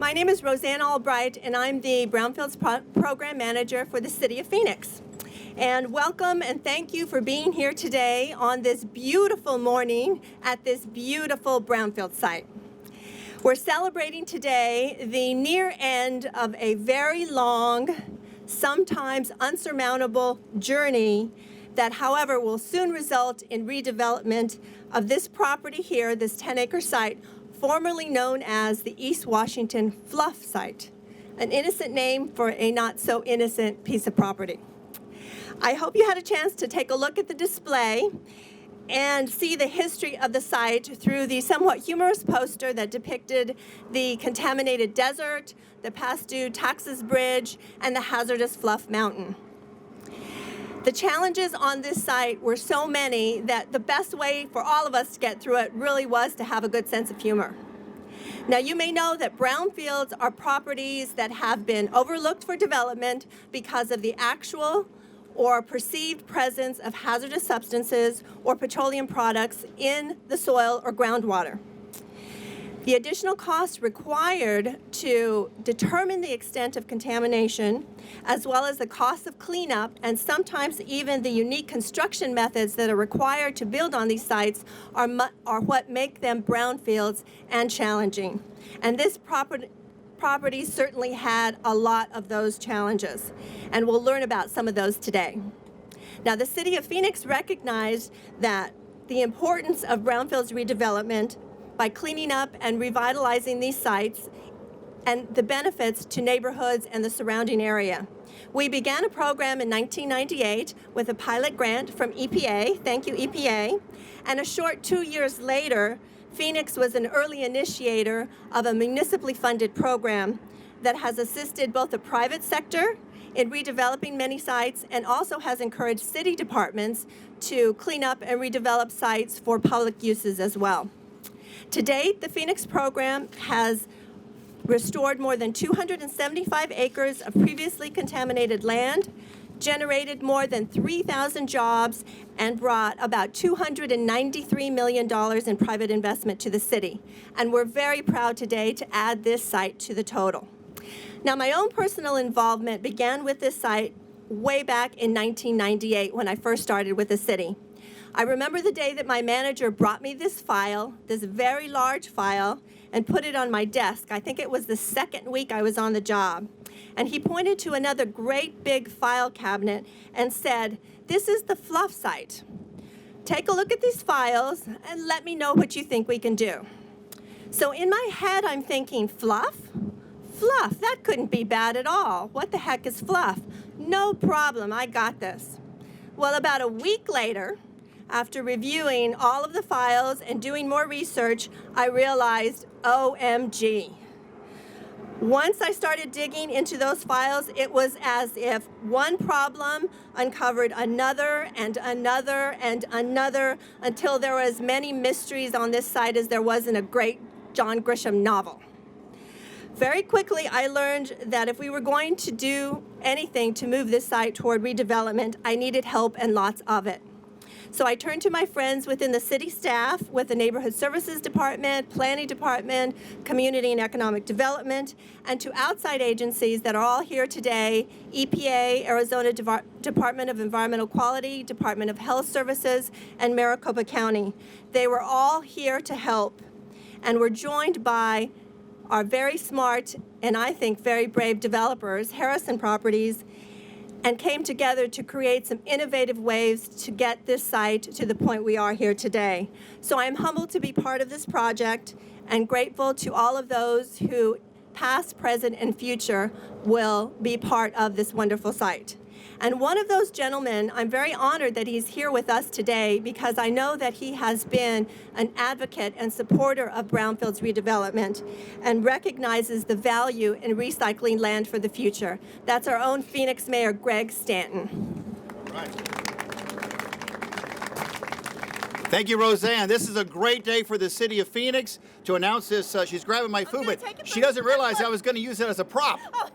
My name is Roseanne Albright, and I'm the Brownfields Program Manager for the City of Phoenix. And welcome and thank you for being here today on this beautiful morning at this beautiful brownfield site. We're celebrating today the near end of a very long, sometimes unsurmountable journey that, however, will soon result in redevelopment of this property here, this 10-acre site, formerly known as the East Washington Fluff Site, an innocent name for a not-so-innocent piece of property. I hope you had a chance to take a look at the display and see the history of the site through the somewhat humorous poster that depicted the contaminated desert, the past due Texas Bridge, and the hazardous Fluff Mountain. The challenges on this site were so many that the best way for all of us to get through it really was to have a good sense of humor. Now, you may know that brownfields are properties that have been overlooked for development because of the actual or perceived presence of hazardous substances or petroleum products in the soil or groundwater. The additional costs required to determine the extent of contamination, as well as the cost of cleanup, and sometimes even the unique construction methods that are required to build on these sites are what make them brownfields and challenging. And this property certainly had a lot of those challenges, and we'll learn about some of those today. Now, the City of Phoenix recognized that the importance of brownfields redevelopment by cleaning up and revitalizing these sites and the benefits to neighborhoods and the surrounding area. We began a program in 1998 with a pilot grant from EPA, thank you EPA, and a short 2 years later, Phoenix was an early initiator of a municipally funded program that has assisted both the private sector in redeveloping many sites and also has encouraged city departments to clean up and redevelop sites for public uses as well. To date, the Phoenix program has restored more than 275 acres of previously contaminated land, generated more than 3,000 jobs, and brought about $293 million in private investment to the city. And we're very proud today to add this site to the total. Now, my own personal involvement began with this site way back in 1998 when I first started with the city. I remember the day that my manager brought me this file, this very large file, and put it on my desk. I think it was the second week I was on the job. And he pointed to another great big file cabinet and said, "This is the Fluff site. Take a look at these files and let me know what you think we can do." So in my head, I'm thinking, fluff? Fluff, that couldn't be bad at all. What the heck is fluff? No problem, I got this. Well, about a week later, after reviewing all of the files and doing more research, I realized, OMG. Once I started digging into those files, it was as if one problem uncovered another and another and another until there were as many mysteries on this site as there was in a great John Grisham novel. Very quickly, I learned that if we were going to do anything to move this site toward redevelopment, I needed help and lots of it. So I turned to my friends within the city staff, with the Neighborhood Services Department, Planning Department, Community and Economic Development, and to outside agencies that are all here today: EPA, Arizona Department of Environmental Quality, Department of Health Services, and Maricopa County. They were all here to help, and were joined by our very smart and I think very brave developers, Harrison Properties, and came together to create some innovative ways to get this site to the point we are here today. So I am humbled to be part of this project and grateful to all of those who, past, present, and future, will be part of this wonderful site. And one of those gentlemen, I'm very honored that he's here with us today because I know that he has been an advocate and supporter of brownfields redevelopment and recognizes the value in recycling land for the future. That's our own Phoenix Mayor, Greg Stanton. Right. Thank you, Roseanne. This is a great day for the city of Phoenix to announce this. She's grabbing my food, but she doesn't realize I was going to use it as a prop. Oh.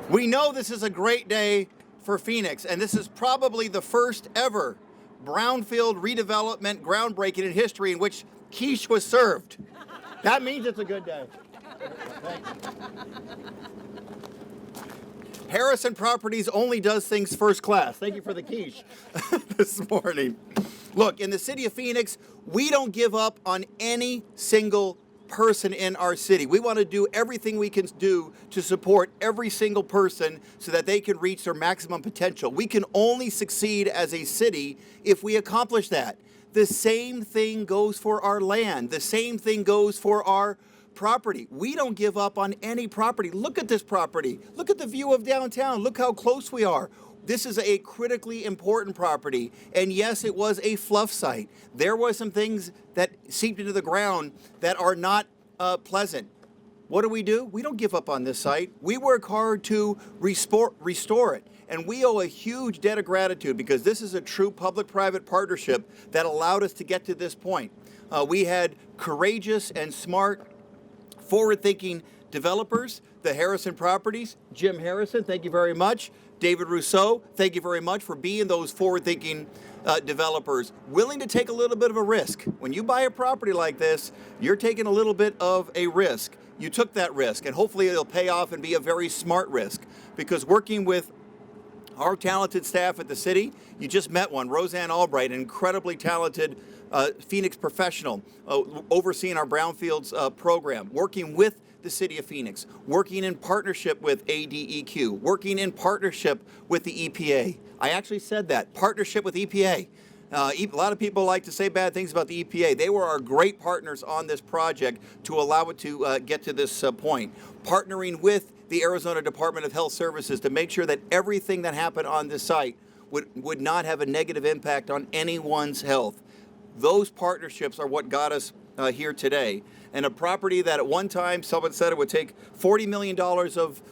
We know this is a great day for Phoenix, and this is probably the first ever brownfield redevelopment groundbreaking in history in which quiche was served. That means it's a good day. Harrison Properties only does things first class. Thank you for the quiche this morning. Look, in the city of Phoenix, we don't give up on any single person in our city. We want to do everything we can do to support every single person so that they can reach their maximum potential. We can only succeed as a city if we accomplish that. The same thing goes for our land. The same thing goes for our property. We don't give up on any property. Look at this property. Look at the view of downtown. Look how close we are. This is a critically important property. And yes, it was a fluff site. There were some things that seeped into the ground that are not pleasant. What do? We don't give up on this site. We work hard to restore it. And we owe a huge debt of gratitude because this is a true public-private partnership that allowed us to get to this point. We had courageous and smart, forward-thinking developers, the Harrison Properties. Jim Harrison, thank you very much. David Rousseau, thank you very much for being those forward-thinking developers, willing to take a little bit of a risk. When you buy a property like this, you're taking a little bit of a risk. You took that risk, and hopefully it'll pay off and be a very smart risk, because working with our talented staff at the city, you just met one, Roseanne Albright, an incredibly talented Phoenix professional overseeing our brownfields program, working with the city of Phoenix, working in partnership with ADEQ, working in partnership with the EPA. I actually said that, partnership with EPA. A lot of people like to say bad things about the EPA. They were our great partners on this project to allow it to get to this point. Partnering with the Arizona Department of Health Services to make sure that everything that happened on this site would not have a negative impact on anyone's health. Those partnerships are what got us here today. And a property that at one time someone said it would take $40 million of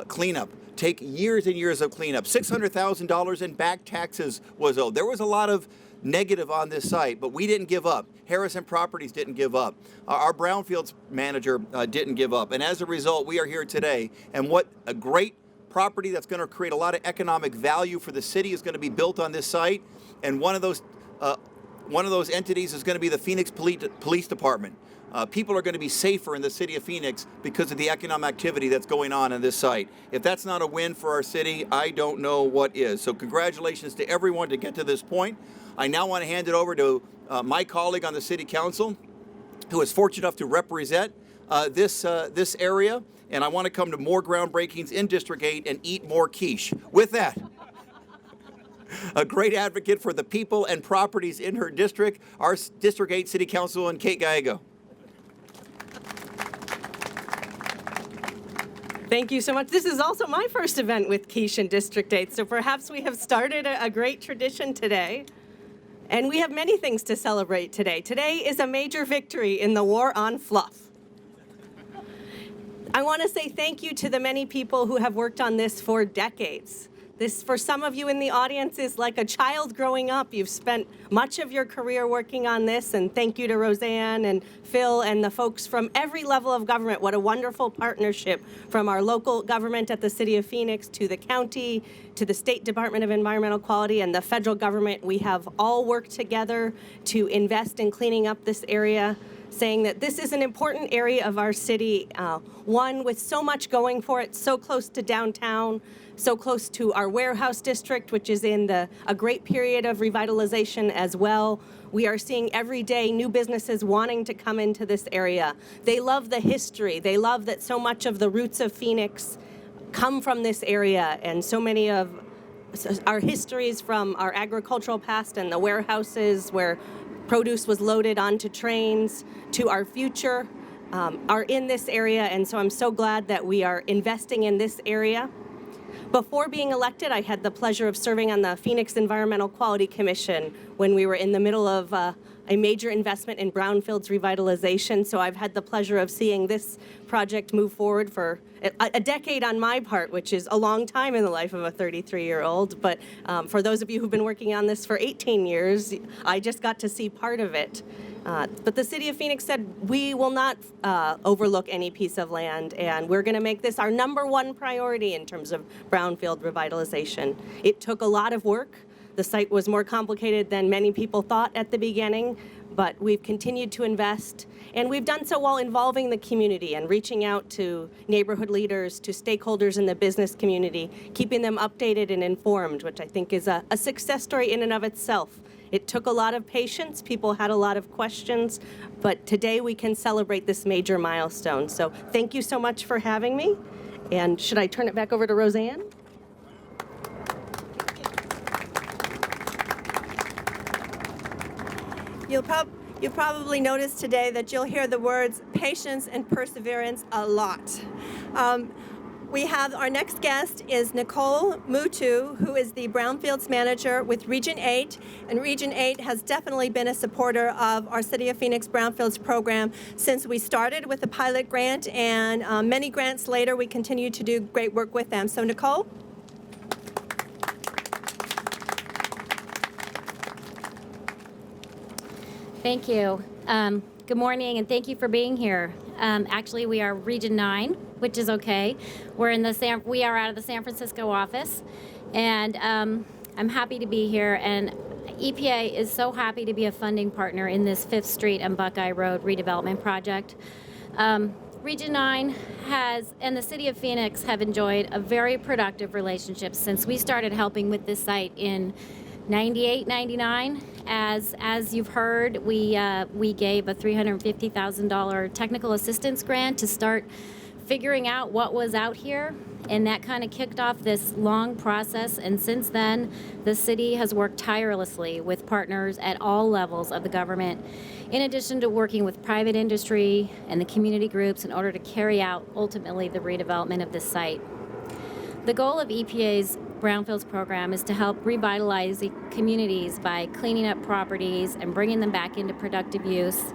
cleanup, take years and years of cleanup. $600,000 in back taxes was owed. There was a lot of negative on this site, but we didn't give up. Harrison Properties didn't give up. Our brownfields manager didn't give up. And as a result, we are here today. And what a great property that's going to create a lot of economic value for the city is going to be built on this site. And one of those entities is going to be the Phoenix Police Department. People are going to be safer in the city of Phoenix because of the economic activity that's going on this site. If that's not a win for our city, I don't know what is. So congratulations to everyone to get to this point. I now want to hand it over to my colleague on the city council, who is fortunate enough to represent this area. And I want to come to more groundbreakings in District 8 and eat more quiche. With that, a great advocate for the people and properties in her district, our District 8 City Councilwoman, Kate Gallego. Thank you so much. This is also my first event with quiche in District 8, so perhaps we have started a great tradition today. And we have many things to celebrate today. Today is a major victory in the war on fluff. I want to say thank you to the many people who have worked on this for decades. This, for some of you in the audience, is like a child growing up. You've spent much of your career working on this, and thank you to Roseanne and Phil and the folks from every level of government. What a wonderful partnership, from our local government at the City of Phoenix to the county, to the State Department of Environmental Quality and the federal government. We have all worked together to invest in cleaning up this area, saying that this is an important area of our city, one with so much going for it, so close to downtown, so close to our warehouse district, which is in a great period of revitalization as well. We are seeing every day new businesses wanting to come into this area. They love the history. They love that so much of the roots of Phoenix come from this area, and so many of our histories from our agricultural past and the warehouses where produce was loaded onto trains to our future are in this area, and so I'm so glad that we are investing in this area. Before being elected, I had the pleasure of serving on the Phoenix Environmental Quality Commission when we were in the middle of a major investment in brownfields revitalization. So I've had the pleasure of seeing this project move forward for a decade on my part, which is a long time in the life of a 33-year-old. But for those of you who've been working on this for 18 years, I just got to see part of it. But the City of Phoenix said, we will not overlook any piece of land, and we're going to make this our #1 priority in terms of brownfield revitalization. It took a lot of work. The site was more complicated than many people thought at the beginning, but we've continued to invest, and we've done so while involving the community and reaching out to neighborhood leaders, to stakeholders in the business community, keeping them updated and informed, which I think is a success story in and of itself. It took a lot of patience. People had a lot of questions, but today we can celebrate this major milestone. So thank you so much for having me. And should I turn it back over to Roseanne? You'll probably notice today that you'll hear the words patience and perseverance a lot. We have our next guest is Nicole Mutu, who is the Brownfields Manager with Region 8. And Region 8 has definitely been a supporter of our City of Phoenix Brownfields program since we started with the pilot grant, and many grants later we continue to do great work with them. So Nicole? Thank you. Good morning, and thank you for being here. Actually, we are Region 9, which is okay. We are out of the San Francisco office, and I'm happy to be here. And EPA is so happy to be a funding partner in this 5th Street and Buckeye Road redevelopment project. Region 9 and the City of Phoenix have enjoyed a very productive relationship since we started helping with this site in 98, 99. As you've heard, we gave a $350,000 technical assistance grant to start figuring out what was out here, and that kind of kicked off this long process. And since then, the city has worked tirelessly with partners at all levels of the government, in addition to working with private industry and the community groups in order to carry out ultimately the redevelopment of this site. The goal of EPA's Brownfields program is to help revitalize the communities by cleaning up properties and bringing them back into productive use.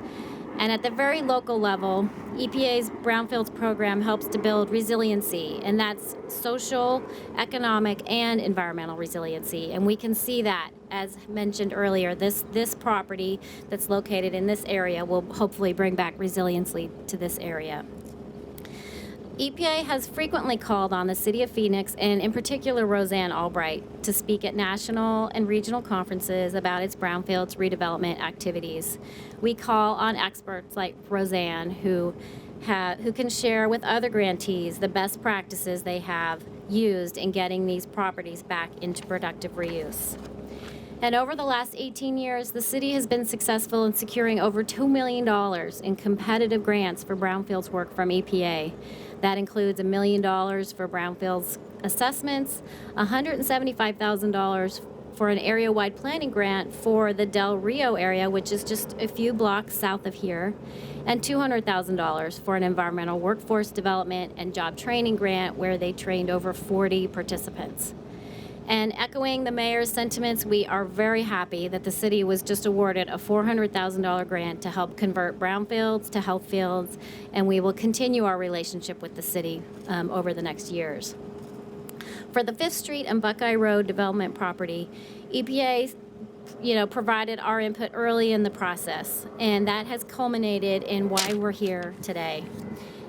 And at the very local level, EPA's Brownfields program helps to build resiliency, and that's social, economic, and environmental resiliency. And we can see that, as mentioned earlier, this property that's located in this area will hopefully bring back resiliency to this area. EPA has frequently called on the City of Phoenix, and in particular Roseanne Albright, to speak at national and regional conferences about its brownfields redevelopment activities. We call on experts like Roseanne who can share with other grantees the best practices they have used in getting these properties back into productive reuse. And over the last 18 years, the city has been successful in securing over $2 million in competitive grants for brownfields work from EPA. That includes $1 million for brownfields assessments, $175,000 for an area-wide planning grant for the Del Rio area, which is just a few blocks south of here, and $200,000 for an environmental workforce development and job training grant where they trained over 40 participants. And echoing the mayor's sentiments, we are very happy that the city was just awarded a $400,000 grant to help convert brownfields to health fields, and we will continue our relationship with the city over the next years. For the 5th Street and Buckeye Road development property, EPA provided our input early in the process, and that has culminated in why we're here today.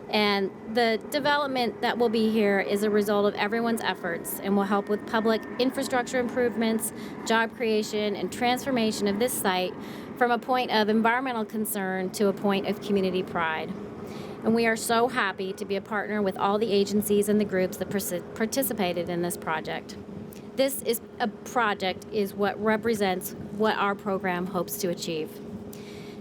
And the development that will be here is a result of everyone's efforts and will help with public infrastructure improvements, job creation, and transformation of this site from a point of environmental concern to a point of community pride. And we are so happy to be a partner with all the agencies and the groups that participated in this project. This is a project is what represents what our program hopes to achieve.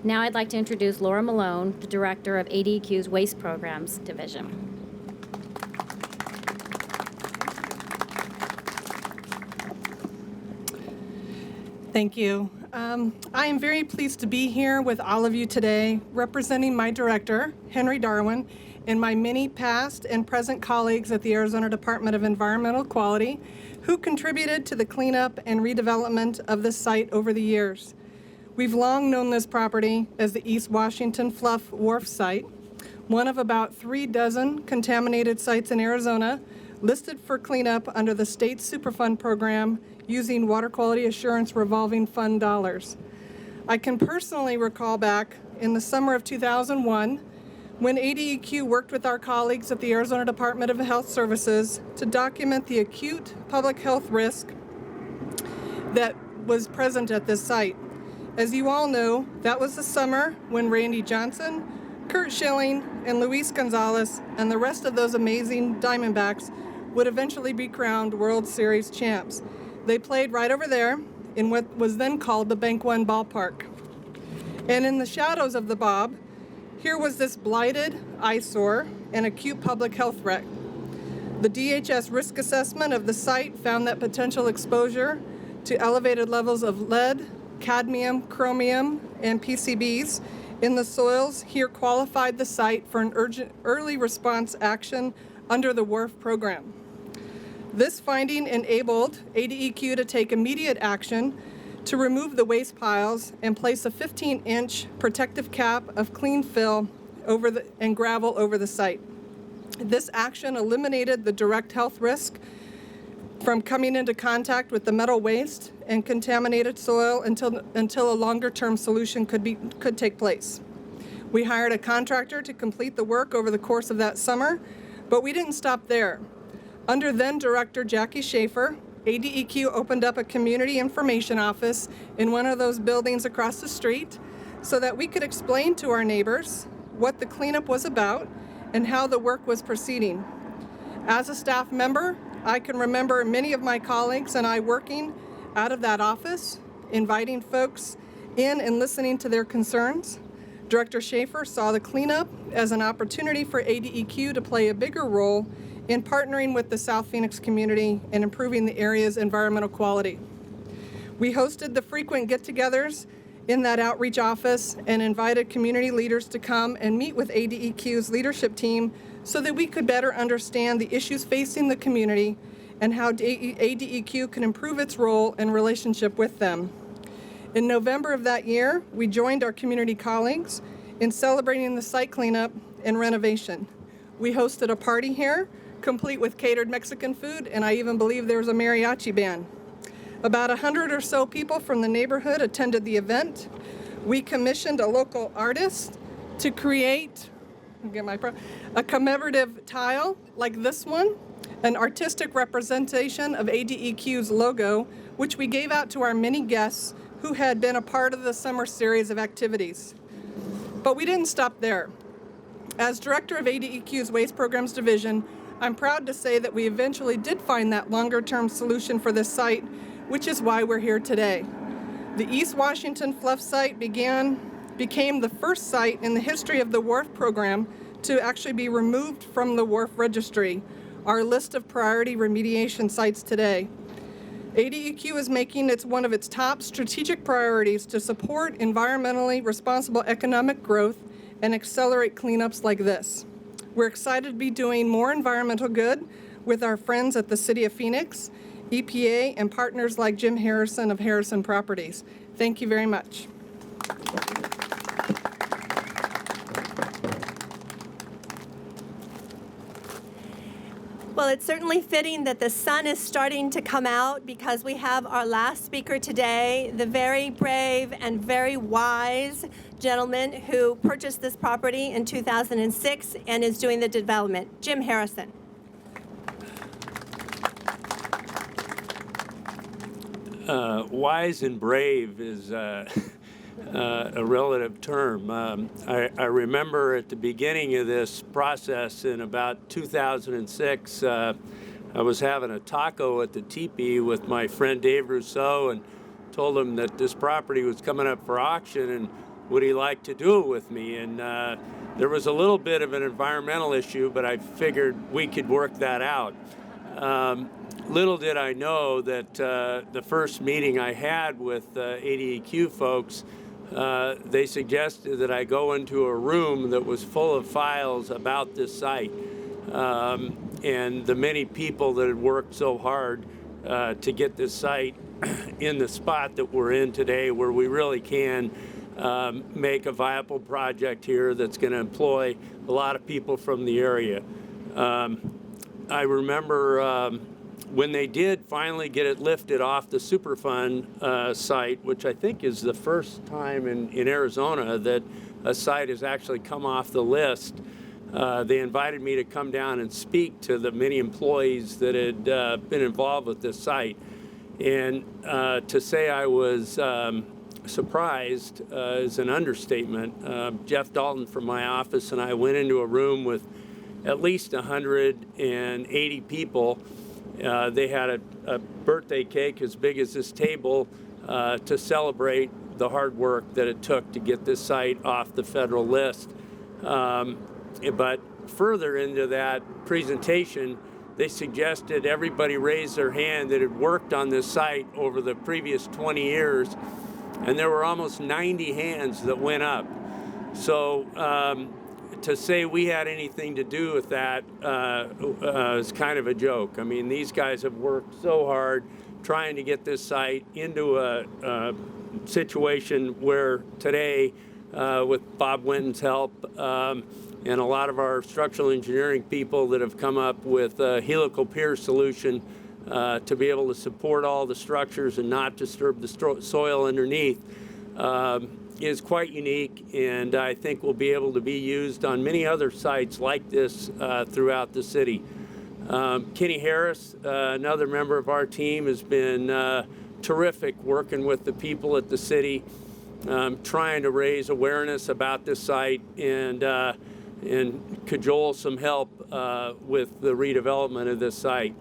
Now I'd like to introduce Laura Malone, the Director of ADEQ's Waste Programs Division. Thank you. I am very pleased to be here with all of you today, representing my director, Henry Darwin, and my many past and present colleagues at the Arizona Department of Environmental Quality, who contributed to the cleanup and redevelopment of this site over the years. We've long known this property as the East Washington Fluff Wharf site, one of about 36 contaminated sites in Arizona listed for cleanup under the state Superfund program using Water Quality Assurance revolving fund dollars. I can personally recall back in the summer of 2001 when ADEQ worked with our colleagues at the Arizona Department of Health Services to document the acute public health risk that was present at this site. As you all know, that was the summer when Randy Johnson, Kurt Schilling, and Luis Gonzalez, and the rest of those amazing Diamondbacks would eventually be crowned World Series champs. They played right over there in what was then called the Bank One ballpark. And in the shadows of the Bob, here was this blighted eyesore and acute public health threat. The DHS risk assessment of the site found that potential exposure to elevated levels of lead, cadmium, chromium, and PCBs in the soils here qualified the site for an urgent early response action under the WRF program. This finding enabled ADEQ to take immediate action to remove the waste piles and place a 15-inch protective cap of clean fill and gravel over the site. This action eliminated the direct health risk from coming into contact with the metal waste and contaminated soil until a longer-term solution could take place. We hired a contractor to complete the work over the course of that summer, but we didn't stop there. Under then Director Jackie Schaefer, ADEQ opened up a community information office in one of those buildings across the street so that we could explain to our neighbors what the cleanup was about and how the work was proceeding. As a staff member, I can remember many of my colleagues and I working out of that office, inviting folks in and listening to their concerns. Director Schaefer saw the cleanup as an opportunity for ADEQ to play a bigger role in partnering with the South Phoenix community and improving the area's environmental quality. We hosted the frequent get-togethers in that outreach office and invited community leaders to come and meet with ADEQ's leadership team so that we could better understand the issues facing the community and how ADEQ can improve its role and relationship with them. In November of that year, we joined our community colleagues in celebrating the site cleanup and renovation. We hosted a party here, complete with catered Mexican food, and I even believe there was a mariachi band. About 100 or so people from the neighborhood attended the event. We commissioned a local artist to create a commemorative tile like this one, an artistic representation of ADEQ's logo, which we gave out to our many guests who had been a part of the summer series of activities. But we didn't stop there. As director of ADEQ's Waste Programs Division, I'm proud to say that we eventually did find that longer-term solution for this site, which is why we're here today. The East Washington Fluff site became the first site in the history of the WRF program to actually be removed from the WRF registry, our list of priority remediation sites today. ADEQ is making it one of its top strategic priorities to support environmentally responsible economic growth and accelerate cleanups like this. We're excited to be doing more environmental good with our friends at the City of Phoenix, EPA, and partners like Jim Harrison of Harrison Properties. Thank you very much. Well, it's certainly fitting that the sun is starting to come out because we have our last speaker today, the very brave and very wise gentleman who purchased this property in 2006 and is doing the development, Jim Harrison. Wise and brave is a relative term. I remember at the beginning of this process in about 2006, I was having a taco at the teepee with my friend Dave Rousseau and told him that this property was coming up for auction and would he like to do it with me. And there was a little bit of an environmental issue, but I figured we could work that out. Little did I know that the first meeting I had with ADEQ folks, they suggested that I go into a room that was full of files about this site and the many people that had worked so hard to get this site in the spot that we're in today, where we really can make a viable project here that's going to employ a lot of people from the area. I remember when they did finally get it lifted off the Superfund site, which I think is the first time in Arizona that a site has actually come off the list, they invited me to come down and speak to the many employees that had been involved with this site. And to say I was surprised is an understatement. Jeff Dalton from my office and I went into a room with at least 180 people. They had a birthday cake as big as this table to celebrate the hard work that it took to get this site off the federal list. But further into that presentation, they suggested everybody raise their hand that had worked on this site over the previous 20 years, and there were almost 90 hands that went up. So to say we had anything to do with that is kind of a joke. I mean, these guys have worked so hard trying to get this site into a situation where today, with Bob Winton's help, and a lot of our structural engineering people that have come up with a helical pier solution to be able to support all the structures and not disturb the soil underneath is quite unique, and I think will be able to be used on many other sites like this throughout the city. Kenny Harris, another member of our team, has been terrific working with the people at the city, trying to raise awareness about this site and cajole some help with the redevelopment of this site.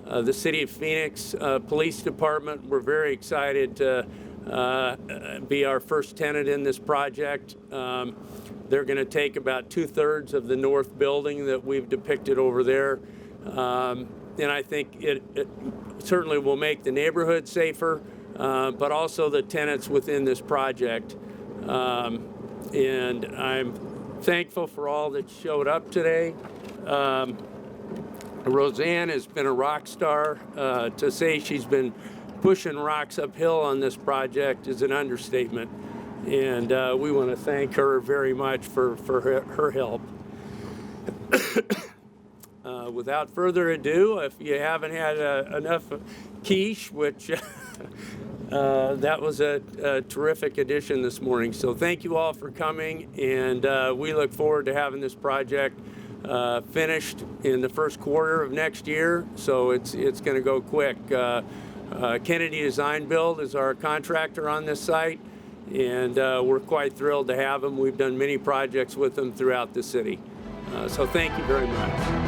The City of Phoenix Police Department, we're very excited to be our first tenant in this project. They're going to take about 2/3 of the north building that we've depicted over there. And I think it certainly will make the neighborhood safer, but also the tenants within this project. And I'm thankful for all that showed up today. Roseanne has been a rock star. To say she's been pushing rocks uphill on this project is an understatement. And we want to thank her very much for her help. Without further ado, if you haven't had enough quiche, which that was a terrific addition this morning. So thank you all for coming, and we look forward to having this project finished in the first quarter of next year. So it's going to go quick. Kennedy Design Build is our contractor on this site, and we're quite thrilled to have them. We've done many projects with them throughout the city. So thank you very much.